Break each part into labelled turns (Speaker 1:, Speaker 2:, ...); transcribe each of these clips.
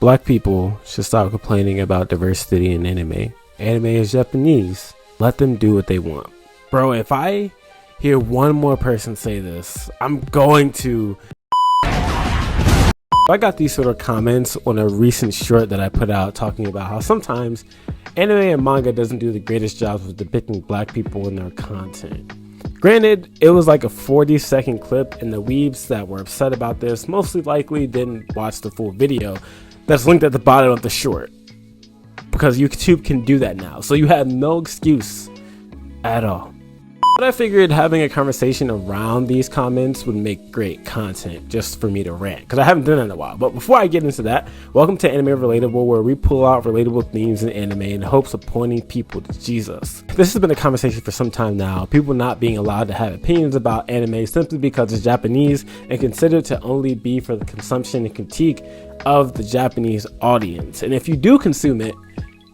Speaker 1: Black people should stop complaining about diversity in anime. Anime is Japanese. Let them do what they want. Bro, if I hear one more person say this, I'm going to... I got these sort of comments on a recent short that I put out talking about how sometimes anime and manga doesn't do the greatest jobs of depicting black people in their content. Granted, it was like a 40-second clip, and the weebs that were upset about this mostly likely didn't watch the full video that's linked at the bottom of the short, because YouTube can do that now, so you have no excuse at all. But I figured having a conversation around these comments would make great content just for me to rant, because I haven't done it in a while. But before I get into that, welcome to Anime Relatable, where we pull out relatable themes in anime in hopes of pointing people to Jesus. This has been a conversation for some time now, people not being allowed to have opinions about anime simply because it's Japanese and considered to only be for the consumption and critique of the Japanese audience. And if you do consume it,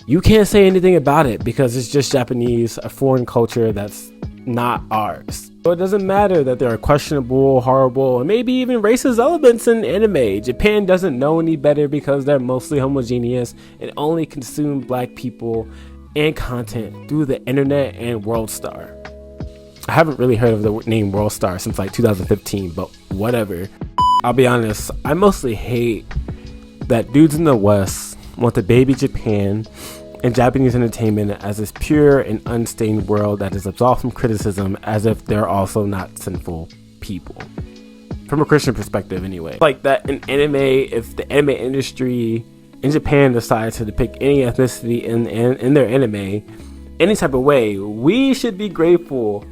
Speaker 1: you can't say anything about it because it's just Japanese, a foreign culture that's not ours. So it doesn't matter that there are questionable, horrible, and maybe even racist elements in anime. Japan doesn't know any better because they're mostly homogeneous and only consume black people and content through the internet and WorldStar. I haven't really heard of the name WorldStar since like 2015, but whatever. I'll be honest, I mostly hate that dudes in the West want the baby Japan and Japanese entertainment as this pure and unstained world that is absolved from criticism, as if they're also not sinful people. From a Christian perspective anyway. Like that in anime, if the anime industry in Japan decides to depict any ethnicity in their anime, any type of way, we should be grateful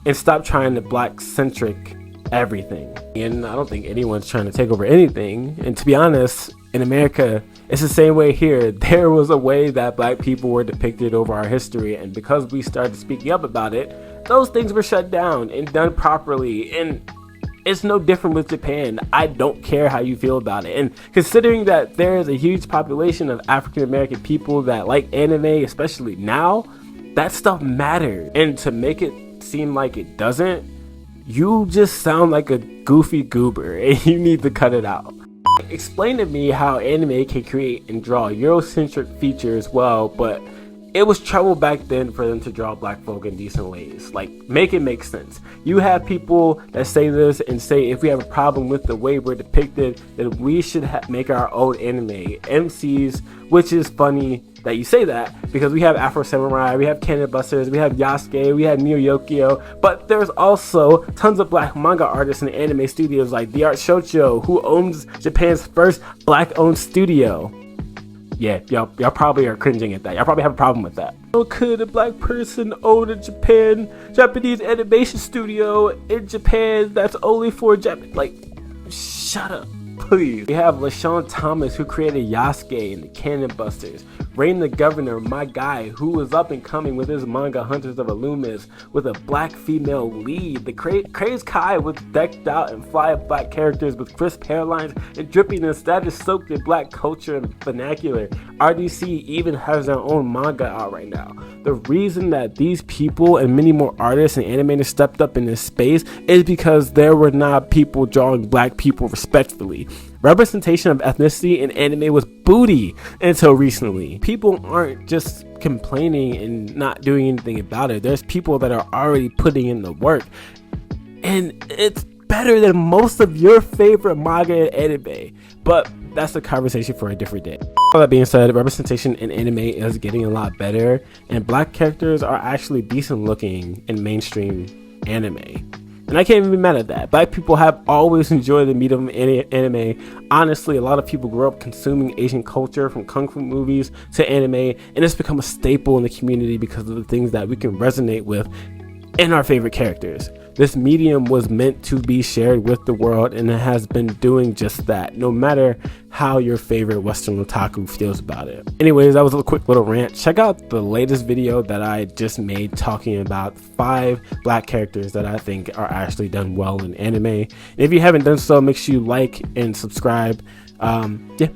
Speaker 1: and stop trying to black-centric everything. And I don't think anyone's trying to take over anything. And to be honest, in America, it's the same way here. There was a way that black people were depicted over our history, and because we started speaking up about it, those things were shut down and done properly. And it's no different with Japan. I don't care how you feel about it. And considering that there is a huge population of African American people that like anime, especially now, that stuff matters. And to make it seem like it doesn't, you just sound like a goofy goober and you need to cut it out. Explain to me how anime can create and draw Eurocentric features well, but it was trouble back then for them to draw black folk in decent ways. Like, make it make sense. You have people that say this and say if we have a problem with the way we're depicted, then we should make our own anime MCs, which is funny that you say that because we have Afro Samurai, we have Cannon Busters, we have Yasuke, we have Neo Yokio, but there's also tons of black manga artists and anime studios like The Art Shoujo, who owns Japan's first black-owned studio. Yeah, y'all probably are cringing at that. Y'all probably have a problem with that. How could a black person own a Japanese animation studio in Japan that's only for Japan? Like, shut up, please. We have LaShawn Thomas, who created Yasuke and the Cannon Busters. Rain the Governor, my guy, who was up and coming with his manga Hunters of Illumis with a black female lead. The Craze Kai with decked out and fly black characters with crisp hairlines and drippiness that is soaked in black culture and vernacular. RDC even has their own manga out right now. The reason that these people and many more artists and animators stepped up in this space is because there were not people drawing black people respectfully. Representation of ethnicity in anime was booty until recently. People aren't just complaining and not doing anything about it. There's people that are already putting in the work, and it's better than most of your favorite manga and anime. But that's a conversation for a different day. All that being said, representation in anime is getting a lot better, and black characters are actually decent looking in mainstream anime. And I can't even be mad at that. Black people have always enjoyed the medium of anime. Honestly, a lot of people grew up consuming Asian culture, from kung fu movies to anime, and it's become a staple in the community because of the things that we can resonate with in our favorite characters. This medium was meant to be shared with the world, and it has been doing just that, no matter how your favorite Western otaku feels about it. Anyways, that was a quick little rant. Check out the latest video that I just made talking about 5 black characters that I think are actually done well in anime. And if you haven't done so, make sure you like and subscribe. Yeah.